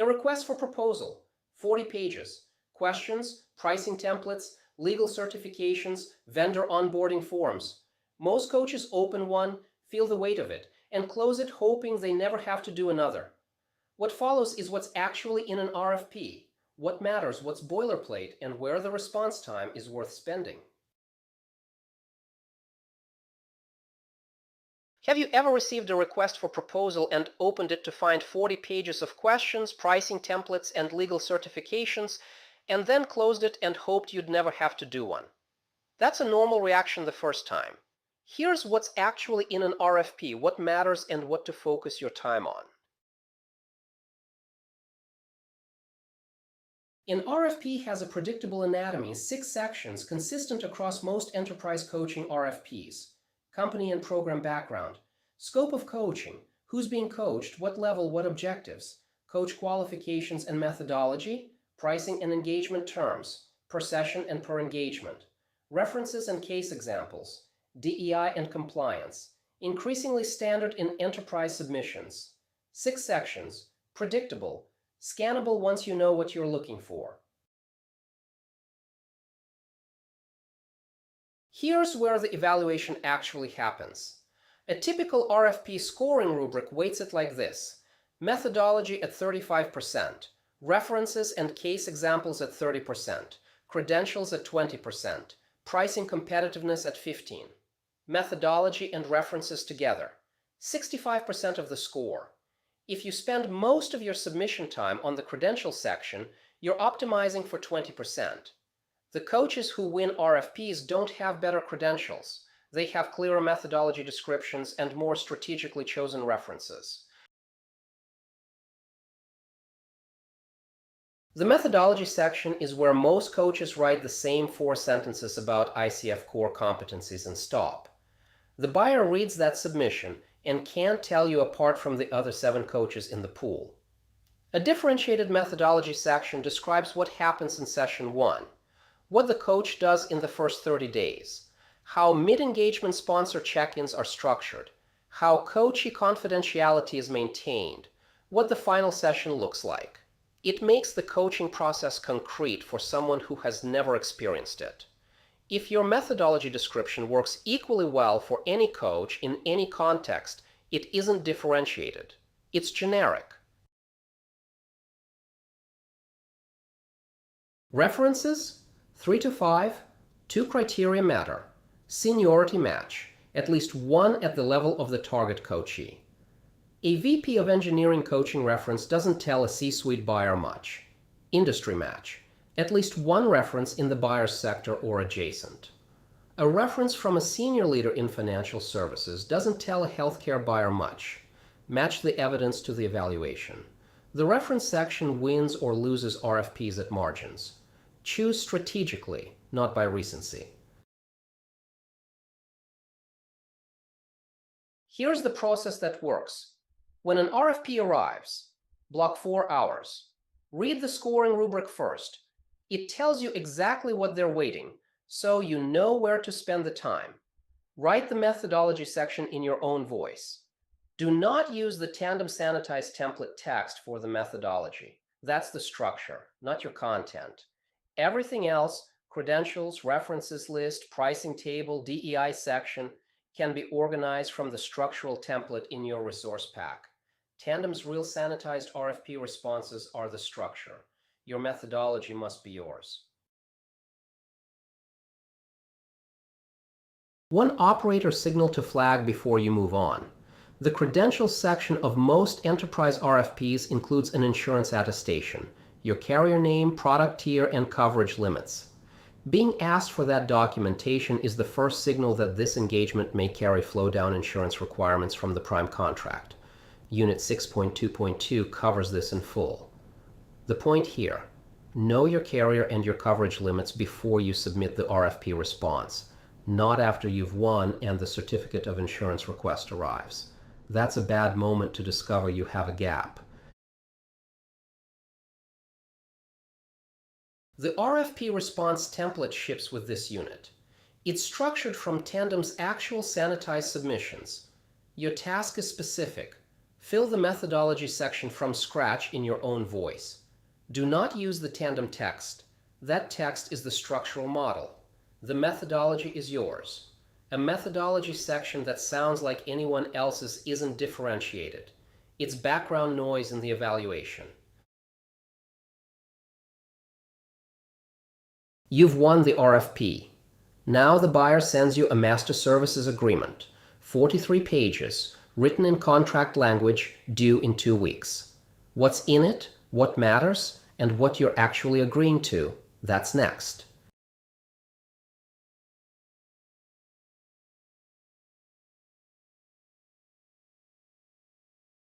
A request for proposal, 40 pages, questions, pricing templates, legal certifications, vendor onboarding forms. Most coaches open one, feel the weight of it, and close it hoping they never have to do another. What follows is what's actually in an RFP, what matters, what's boilerplate, and where the response time is worth spending. Have you ever received a request for proposal and opened it to find 40 pages of questions, pricing templates, and legal certifications, and then closed it and hoped you'd never have to do one? That's a normal reaction the first time. Here's what's actually in an RFP, what matters and what to focus your time on. An RFP has a predictable anatomy, 6 sections consistent across most enterprise coaching RFPs. Company and program background, scope of coaching, who's being coached, what level, what objectives, coach qualifications and methodology, pricing and engagement terms, per session and per engagement, references and case examples, DEI and compliance, increasingly standard in enterprise submissions. 6 sections, predictable, scannable once you know what you're looking for. Here's where the evaluation actually happens. A typical RFP scoring rubric weights it like this: methodology at 35%, references and case examples at 30%, credentials at 20%, pricing competitiveness at 15%. Methodology and references together, 65% of the score. If you spend most of your submission time on the credentials section, you're optimizing for 20%. The coaches who win RFPs don't have better credentials. They have clearer methodology descriptions and more strategically chosen references. The methodology section is where most coaches write the same 4 sentences about ICF core competencies and stop. The buyer reads that submission and can't tell you apart from the other 7 coaches in the pool. A differentiated methodology section describes what happens in session 1. What the coach does in the first 30 days, how mid-engagement sponsor check-ins are structured, how coachee confidentiality is maintained, what the final session looks like. It makes the coaching process concrete for someone who has never experienced it. If your methodology description works equally well for any coach in any context, it isn't differentiated. It's generic. References? 3 to 5, 2 criteria matter. Seniority match, at least 1 at the level of the target coachee. A VP of engineering coaching reference doesn't tell a C-suite buyer much. Industry match, at least 1 reference in the buyer's sector or adjacent. A reference from a senior leader in financial services doesn't tell a healthcare buyer much. Match the evidence to the evaluation. The reference section wins or loses RFPs at margins. Choose strategically, not by recency. Here's the process that works. When an RFP arrives, block 4 hours. Read the scoring rubric first. It tells you exactly what they're weighting, so you know where to spend the time. Write the methodology section in your own voice. Do not use the tandem sanitized template text for the methodology. That's the structure, not your content. Everything else, credentials, references list, pricing table, DEI section, can be organized from the structural template in your resource pack. Tandem's real sanitized RFP responses are the structure. Your methodology must be yours. One operator signal to flag before you move on. The credentials section of most enterprise RFPs includes an insurance attestation, your carrier name, product tier, and coverage limits. Being asked for that documentation is the first signal that this engagement may carry flow-down insurance requirements from the prime contract. Unit 6.2.2 covers this in full. The point here, know your carrier and your coverage limits before you submit the RFP response, not after you've won and the certificate of insurance request arrives. That's a bad moment to discover you have a gap. The RFP response template ships with this unit. It's structured from Tandem's actual sanitized submissions. Your task is specific. Fill the methodology section from scratch in your own voice. Do not use the tandem text. That text is the structural model. The methodology is yours. A methodology section that sounds like anyone else's isn't differentiated. It's background noise in the evaluation. You've won the RFP. Now the buyer sends you a master services agreement, 43 pages, written in contract language, due in 2 weeks. What's in it, what matters, and what you're actually agreeing to, that's next.